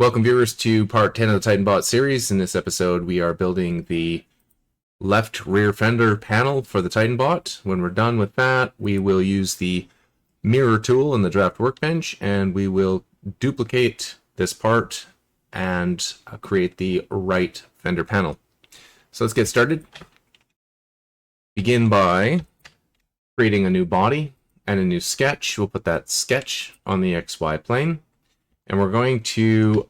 Welcome viewers to part 10 of the TitanBot series. In this episode we are building the left rear fender panel for the TitanBot. When we're done with that, we will use the mirror tool in the draft workbench and we will duplicate this part and create the right fender panel. So let's get started. Begin by creating a new body and a new sketch. We'll put that sketch on the XY plane. And we're going to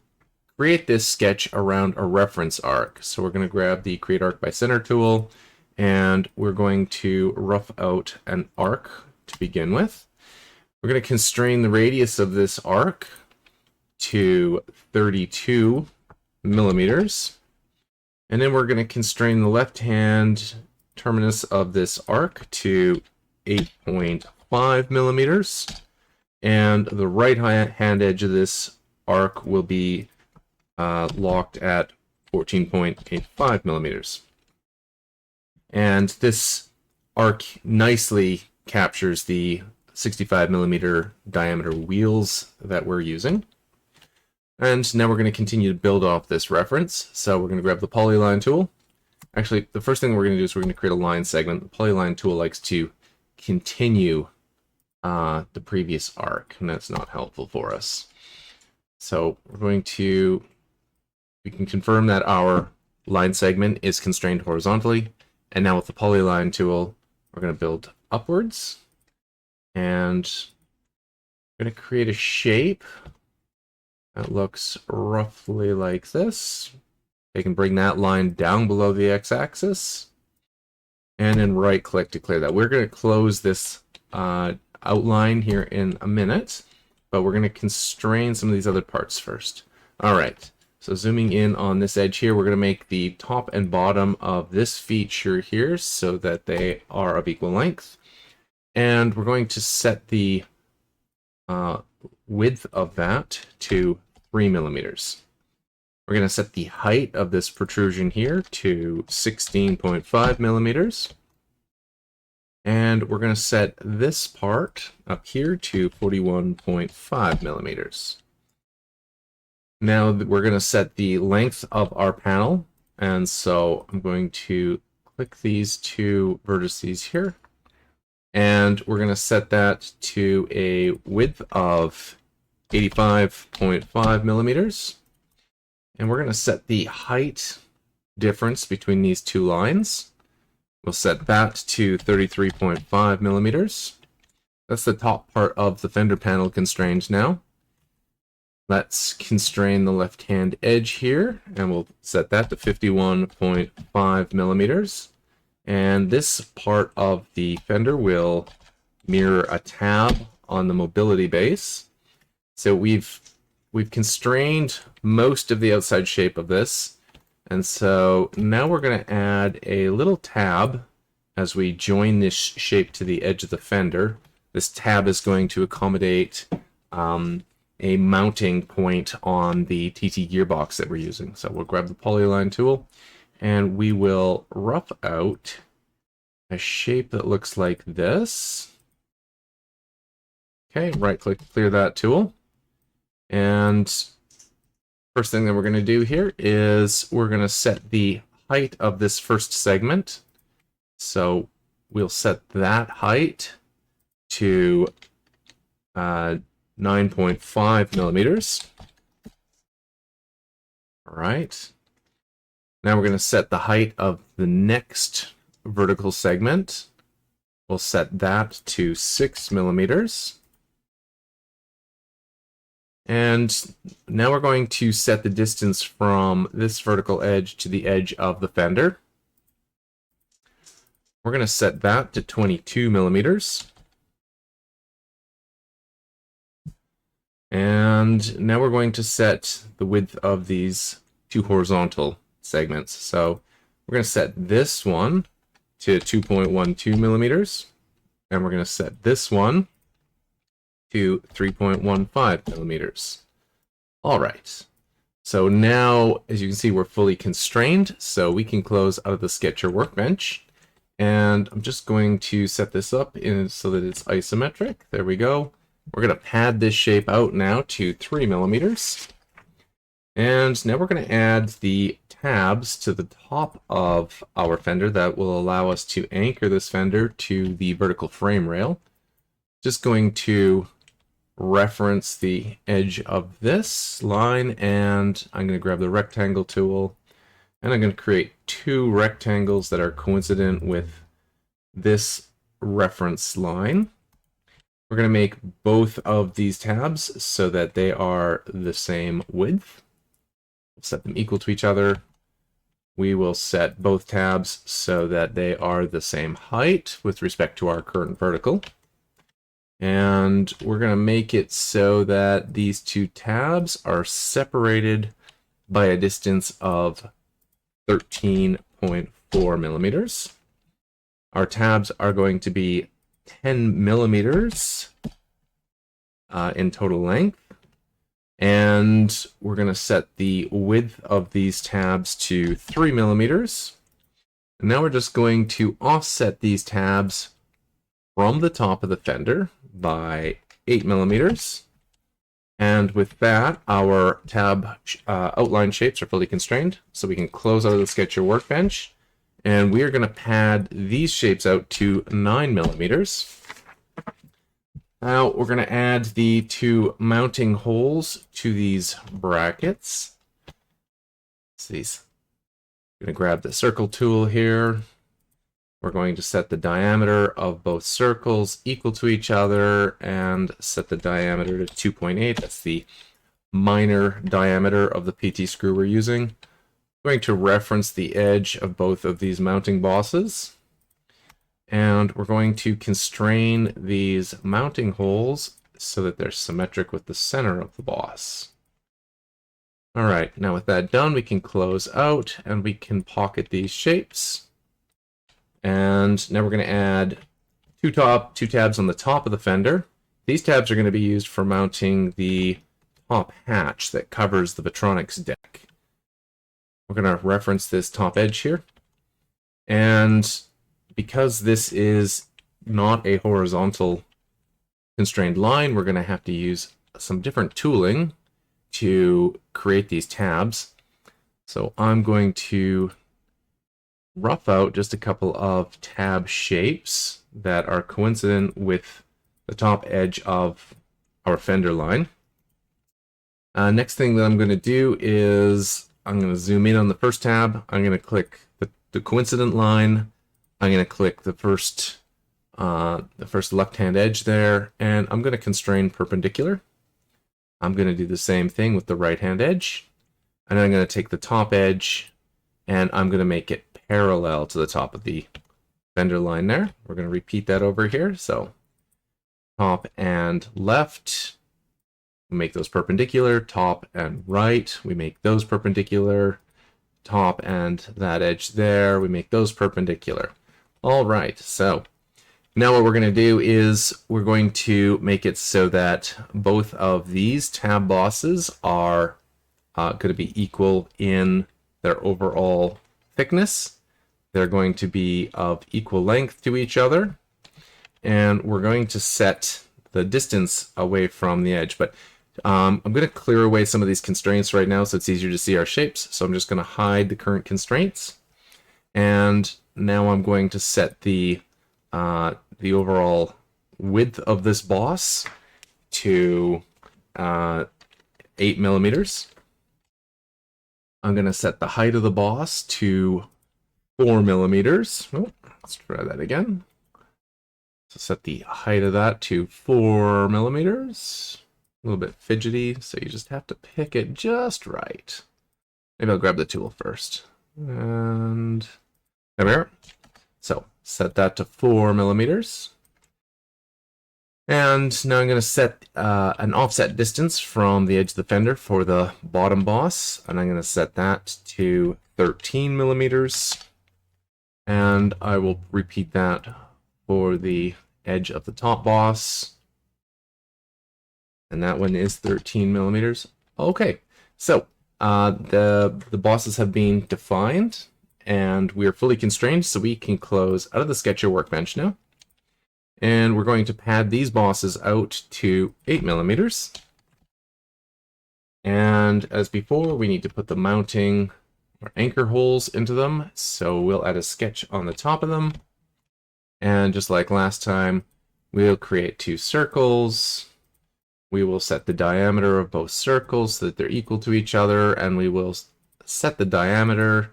create this sketch around a reference arc. So we're going to grab the Create Arc by Center tool, and we're going to rough out an arc to begin with. We're going to constrain the radius of this arc to 32 millimeters. And then we're going to constrain the left-hand terminus of this arc to 8.5 millimeters. And the right-hand edge of this arc will be locked at 14.85 millimeters. And this arc nicely captures the 65 millimeter diameter wheels that we're using. And now we're going to continue to build off this reference. So we're going to grab the polyline tool. Actually, the first thing we're going to do is we're going to create a line segment. The polyline tool likes to continue the previous arc, and that's not helpful for us. So we can confirm that our line segment is constrained horizontally, and now with the polyline tool we're going to build upwards, and we're going to create a shape that looks roughly like this. You can bring that line down below the x-axis and then right click to clear that. We're going to close this outline here in a minute, but we're going to constrain some of these other parts first. All right, so zooming in on this edge here, we're going to make the top and bottom of this feature here so that they are of equal length, and we're going to set the width of that to 3 millimeters. We're going to set the height of this protrusion here to 16.5 millimeters. And we're going to set this part up here to 41.5 millimeters. Now we're going to set the length of our panel. And so I'm going to click these two vertices here. And we're going to set that to a width of 85.5 millimeters. And we're going to set the height difference between these two lines. We'll set that to 33.5 millimeters. That's the top part of the fender panel constrained now. Let's constrain the left-hand edge here, and we'll set that to 51.5 millimeters. And this part of the fender will mirror a tab on the mobility base. So we've constrained most of the outside shape of this. And so now we're going to add a little tab as we join this shape to the edge of the fender. This tab is going to accommodate a mounting point on the TT gearbox that we're using. So we'll grab the polyline tool and we will rough out a shape that looks like this. Okay, right click to clear that tool. And first thing that we're going to do here is we're going to set the height of this first segment. So we'll set that height to 9.5 millimeters. All right. Now we're going to set the height of the next vertical segment. We'll set that to 6 millimeters. And now we're going to set the distance from this vertical edge to the edge of the fender. We're going to set that to 22 millimeters. And now we're going to set the width of these two horizontal segments. So we're going to set this one to 2.12 millimeters. And we're going to set this one to 3.15 millimeters. All right. So now, as you can see, we're fully constrained, so we can close out of the Sketcher workbench. And I'm just going to set this up so that it's isometric. There we go. We're going to pad this shape out now to 3 millimeters. And now we're going to add the tabs to the top of our fender that will allow us to anchor this fender to the vertical frame rail. Just going to reference the edge of this line, and I'm going to grab the rectangle tool, and I'm going to create two rectangles that are coincident with this reference line. We're going to make both of these tabs so that they are the same width. We'll set them equal to each other. We will set both tabs so that they are the same height with respect to our current vertical. And we're going to make it so that these two tabs are separated by a distance of 13.4 millimeters. Our tabs are going to be 10 millimeters in total length. And we're going to set the width of these tabs to 3 millimeters. And now we're just going to offset these tabs from the top of the fender by 8 millimeters. And with that, our tab outline shapes are fully constrained, so we can close out of the Sketcher workbench. And we are going to pad these shapes out to 9 millimeters. Now we're going to add the two mounting holes to these brackets. I'm going to grab the circle tool here. We're going to set the diameter of both circles equal to each other and set the diameter to 2.8. That's the minor diameter of the PT screw we're using. I'm going to reference the edge of both of these mounting bosses. And we're going to constrain these mounting holes so that they're symmetric with the center of the boss. All right, now with that done, we can close out and we can pocket these shapes. And now we're going to add two tabs on the top of the fender. These tabs are going to be used for mounting the top hatch that covers the Vetronics deck. We're going to reference this top edge here. And because this is not a horizontal constrained line, we're going to have to use some different tooling to create these tabs. So I'm going to rough out just a couple of tab shapes that are coincident with the top edge of our fender line. Next thing that I'm going to do is I'm going to zoom in on the first tab. I'm going to click the coincident line. I'm going to click the first left-hand edge there, and I'm going to constrain perpendicular. I'm going to do the same thing with the right-hand edge, and then I'm going to take the top edge, and I'm going to make it parallel to the top of the fender line there. We're going to repeat that over here. So top and left, we make those perpendicular. Top and right, we make those perpendicular. Top and that edge there, we make those perpendicular. All right, so now what we're going to do is we're going to make it so that both of these tab bosses are going to be equal in their overall thickness. They're going to be of equal length to each other. And we're going to set the distance away from the edge. But I'm going to clear away some of these constraints right now so it's easier to see our shapes. So I'm just going to hide the current constraints. And now I'm going to set the overall width of this boss to 8 millimeters. I'm going to set the height of the boss to 4 millimeters. Oh, let's try that again. So set the height of that to 4 millimeters. A little bit fidgety, so you just have to pick it just right. Maybe I'll grab the tool first. And there we are. So set that to 4 millimeters. And now I'm going to set an offset distance from the edge of the fender for the bottom boss. And I'm going to set that to 13 millimeters. And I will repeat that for the edge of the top boss. And that one is 13 millimeters. Okay, so the bosses have been defined, and we are fully constrained, so we can close out of the Sketcher workbench now. And we're going to pad these bosses out to 8 millimeters. And as before, we need to put the mounting or anchor holes into them. So we'll add a sketch on the top of them. And just like last time, we'll create two circles. We will set the diameter of both circles so that they're equal to each other, and we will set the diameter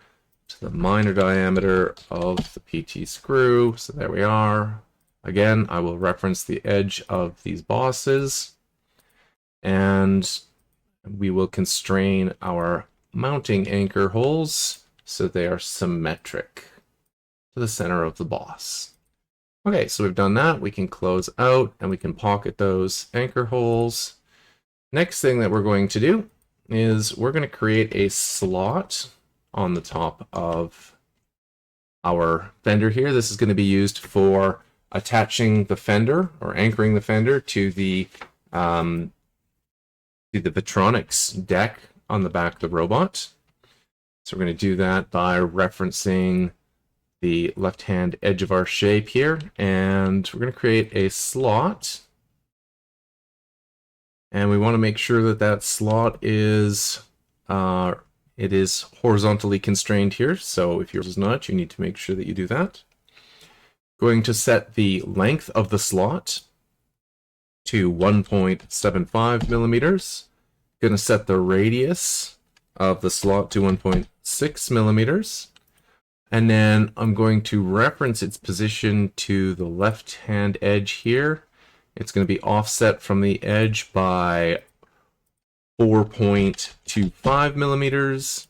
to the minor diameter of the PT screw. So there we are. Again, I will reference the edge of these bosses, and we will constrain our mounting anchor holes so they are symmetric to the center of the boss. Okay, so we've done that. We can close out and we can pocket those anchor holes. Next thing that we're going to do is we're going to create a slot on the top of our fender here. This is going to be used for attaching the fender or anchoring the fender to the Vetronics deck on the back of the robot. So we're going to do that by referencing the left-hand edge of our shape here, and we're going to create a slot. And we want to make sure that that slot is it is horizontally constrained here. So if yours is not, you need to make sure that you do that. Going to set the length of the slot to 1.75 millimeters. Going to set the radius of the slot to 1.6 millimeters. And then I'm going to reference its position to the left-hand edge here. It's going to be offset from the edge by 4.25 millimeters.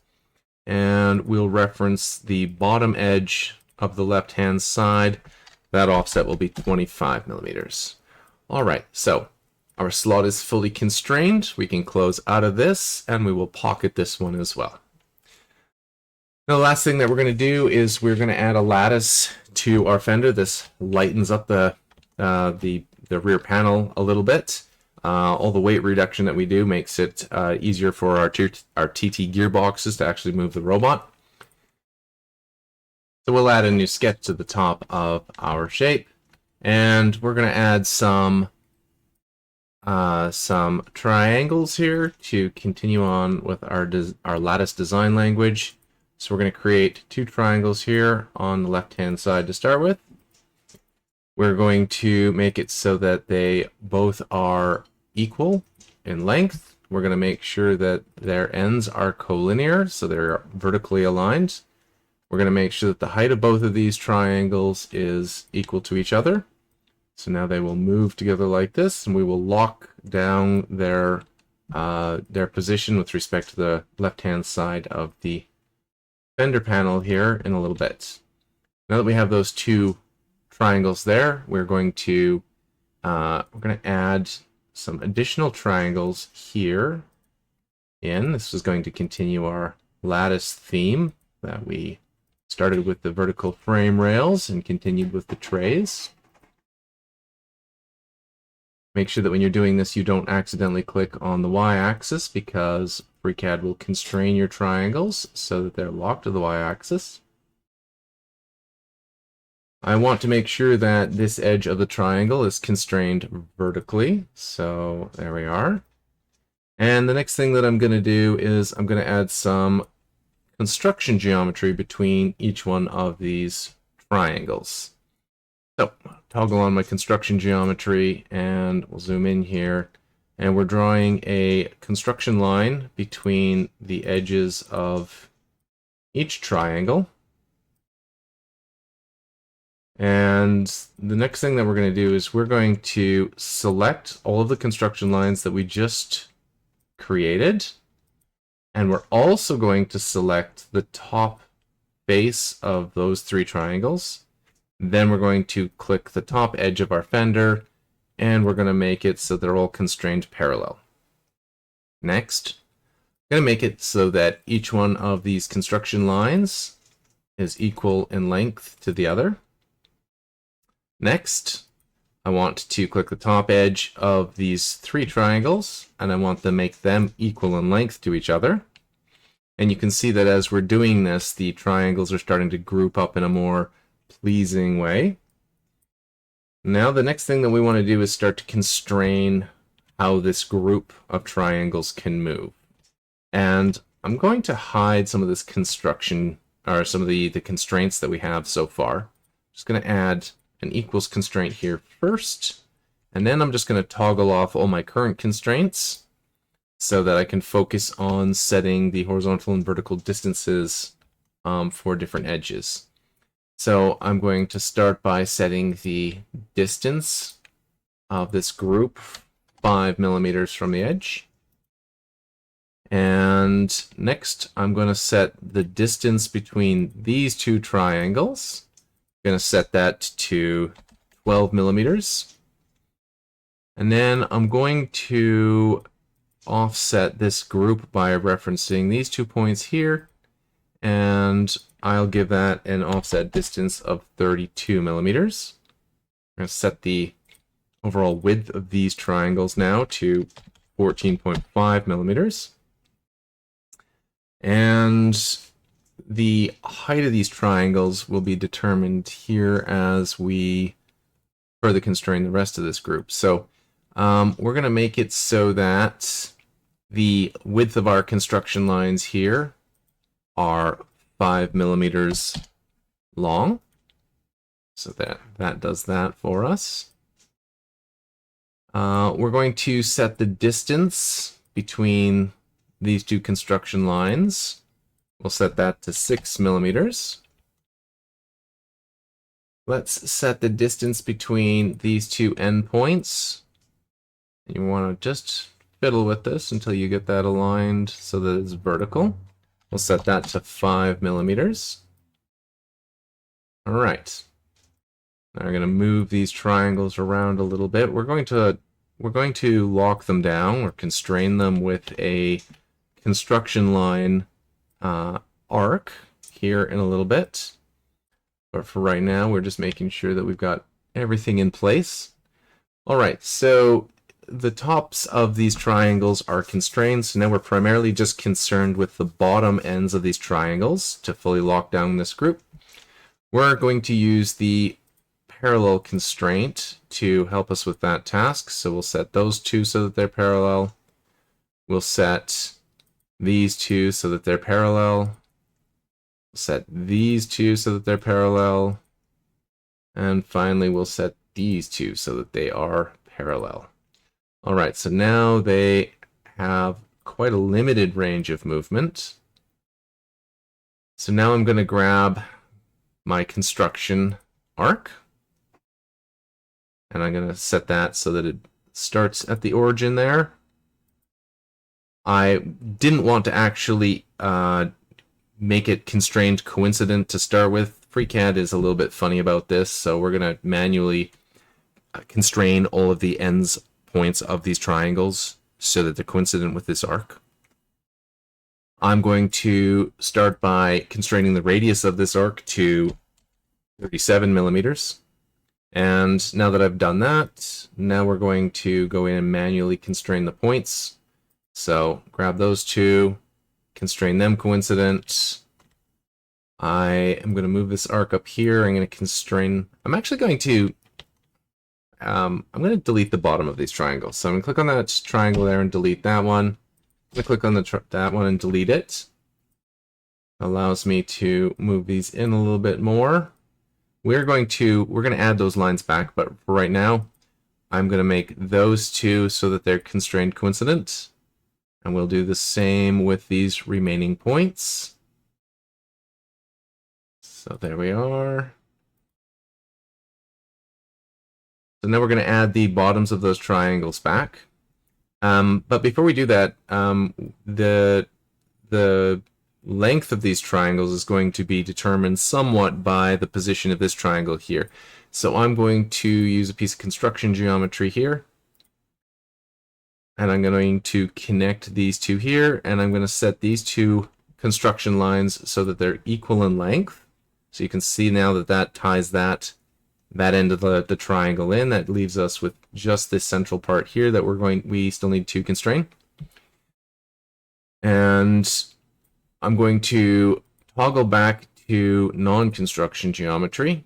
And we'll reference the bottom edge of the left-hand side. That offset will be 25 millimeters. All right, so our slot is fully constrained. We can close out of this, and we will pocket this one as well. Now, the last thing that we're going to do is we're going to add a lattice to our fender. This lightens up the rear panel a little bit. All the weight reduction that we do makes it easier for our TT gearboxes to actually move the robot. So we'll add a new sketch to the top of our shape, and we're going to add some triangles here to continue on with our lattice design language. So we're going to create two triangles here on the left-hand side to start with. We're going to make it so that they both are equal in length. We're going to make sure that their ends are collinear, so they're vertically aligned. We're going to make sure that the height of both of these triangles is equal to each other. So now they will move together like this, and we will lock down their position with respect to the left-hand side of the fender panel here in a little bit. Now that we have those two triangles there, we're going to add some additional triangles here. This is going to continue our lattice theme that we started with the vertical frame rails and continued with the trays. Make sure that when you're doing this, you don't accidentally click on the y-axis, because FreeCAD will constrain your triangles so that they're locked to the y-axis. I want to make sure that this edge of the triangle is constrained vertically, so there we are. And the next thing that I'm going to do is I'm going to add some construction geometry between each one of these triangles. So, toggle on my construction geometry, and we'll zoom in here. And we're drawing a construction line between the edges of each triangle. And the next thing that we're going to do is we're going to select all of the construction lines that we just created. And we're also going to select the top base of those three triangles. Then we're going to click the top edge of our fender, and we're going to make it so they're all constrained parallel. Next, I'm going to make it so that each one of these construction lines is equal in length to the other. Next, I want to click the top edge of these three triangles, and I want to make them equal in length to each other. And you can see that as we're doing this, the triangles are starting to group up in a more pleasing way. Now the next thing that we want to do is start to constrain how this group of triangles can move. And I'm going to hide some of this construction, or some of the constraints that we have so far. Just going to add an equals constraint here first, and then I'm just going to toggle off all my current constraints so that I can focus on setting the horizontal and vertical distances for different edges. So I'm going to start by setting the distance of this group 5 millimeters from the edge. And next, I'm going to set the distance between these two triangles. I'm going to set that to 12 millimeters. And then I'm going to offset this group by referencing these 2 points here. And I'll give that an offset distance of 32 millimeters. I'm going to set the overall width of these triangles now to 14.5 millimeters. And the height of these triangles will be determined here as we further constrain the rest of this group. So we're going to make it so that the width of our construction lines here are 5 millimeters long. So that does that for us. We're going to set the distance between these two construction lines. We'll set that to 6 millimeters. Let's set the distance between these two endpoints. You want to just fiddle with this until you get that aligned so that it's vertical. We'll set that to 5 millimeters. All right. Now we're going to move these triangles around a little bit. We're going to lock them down or constrain them with a construction line arc here in a little bit. But for right now, we're just making sure that we've got everything in place. All right, so the tops of these triangles are constrained. So now we're primarily just concerned with the bottom ends of these triangles to fully lock down this group. We're going to use the parallel constraint to help us with that task. So we'll set those two so that they're parallel. We'll set these two so that they're parallel. We'll set these two so that they're parallel. And finally, we'll set these two so that they are parallel. All right, so now they have quite a limited range of movement. So now I'm going to grab my construction arc, and I'm going to set that so that it starts at the origin there. I didn't want to actually make it constrained coincident to start with. FreeCAD is a little bit funny about this, so we're going to manually constrain all of the ends points of these triangles so that they're coincident with this arc. I'm going to start by constraining the radius of this arc to 37 millimeters. And now that I've done that, now we're going to go in and manually constrain the points. So grab those two, constrain them coincident. I am going to move this arc up here. I'm going to constrain. I'm actually going to delete the bottom of these triangles. So I'm going to click on that triangle there and delete that one. I'm going to click on that one and delete it. Allows me to move these in a little bit more. We're going to add those lines back, but for right now, I'm going to make those two so that they're constrained coincident. And we'll do the same with these remaining points. So there we are. So now we're going to add the bottoms of those triangles back. But before we do that, the length of these triangles is going to be determined somewhat by the position of this triangle here. So I'm going to use a piece of construction geometry here. And I'm going to connect these two here, and I'm going to set these two construction lines so that they're equal in length. So you can see now that that ties that end of the triangle in. That leaves us with just this central part here that we still need to constrain. And I'm going to toggle back to non-construction geometry.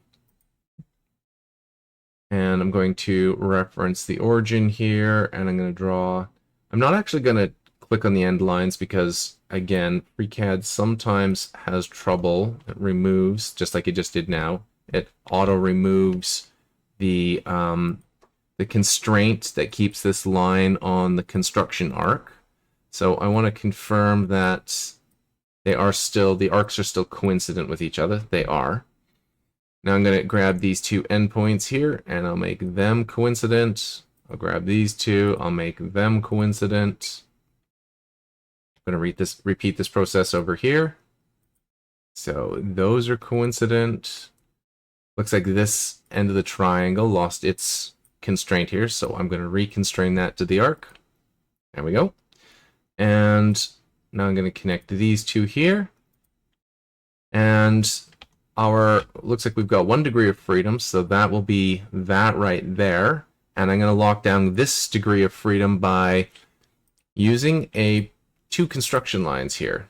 And I'm going to reference the origin here, and I'm going to draw. I'm not actually going to click on the end lines because, again, FreeCAD sometimes has trouble. It removes, just like it just did now, it auto removes the constraint that keeps this line on the construction arc. So I want to confirm that the arcs are still coincident with each other. They are. Now I'm going to grab these two endpoints here, and I'll make them coincident. I'll grab these two, I'll make them coincident. I'm going to repeat this process over here. So those are coincident. Looks like this end of the triangle lost its constraint here, so I'm going to reconstrain that to the arc. There we go. And now I'm going to connect these two here. And looks like we've got 1 degree of freedom, so that will be that right there. And I'm going to lock down this degree of freedom by using two construction lines here.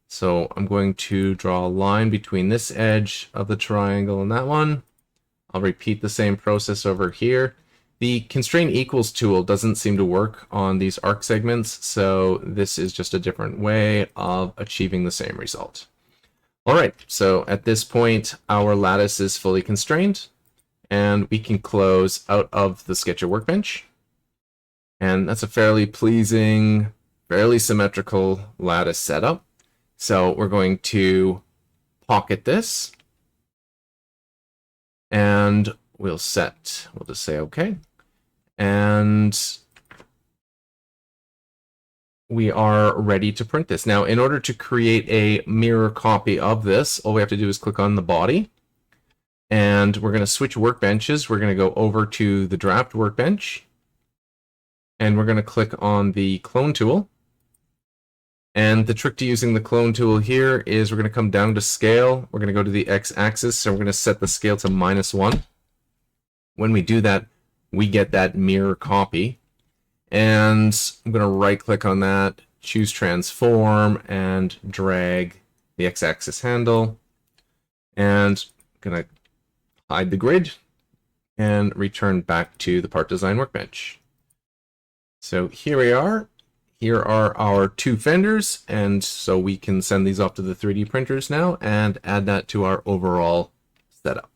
So I'm going to draw a line between this edge of the triangle and that one. I'll repeat the same process over here. The constraint equals tool doesn't seem to work on these arc segments, so this is just a different way of achieving the same result. All right, so at this point, our lattice is fully constrained, and we can close out of the Sketcher workbench. And that's a fairly pleasing, fairly symmetrical lattice setup. So we're going to pocket this, and we'll just say OK. And we are ready to print this. Now, in order to create a mirror copy of this, all we have to do is click on the body. And we're going to switch workbenches. We're going to go over to the draft workbench. And we're going to click on the clone tool. And the trick to using the clone tool here is we're going to come down to scale. We're going to go to the x-axis. So we're going to set the scale to -1. When we do that, we get that mirror copy. And I'm going to right-click on that, choose transform, and drag the x-axis handle. And I'm going to hide the grid and return back to the part design workbench. So here we are. Here are our two fenders, and so we can send these off to the 3D printers now and add that to our overall setup.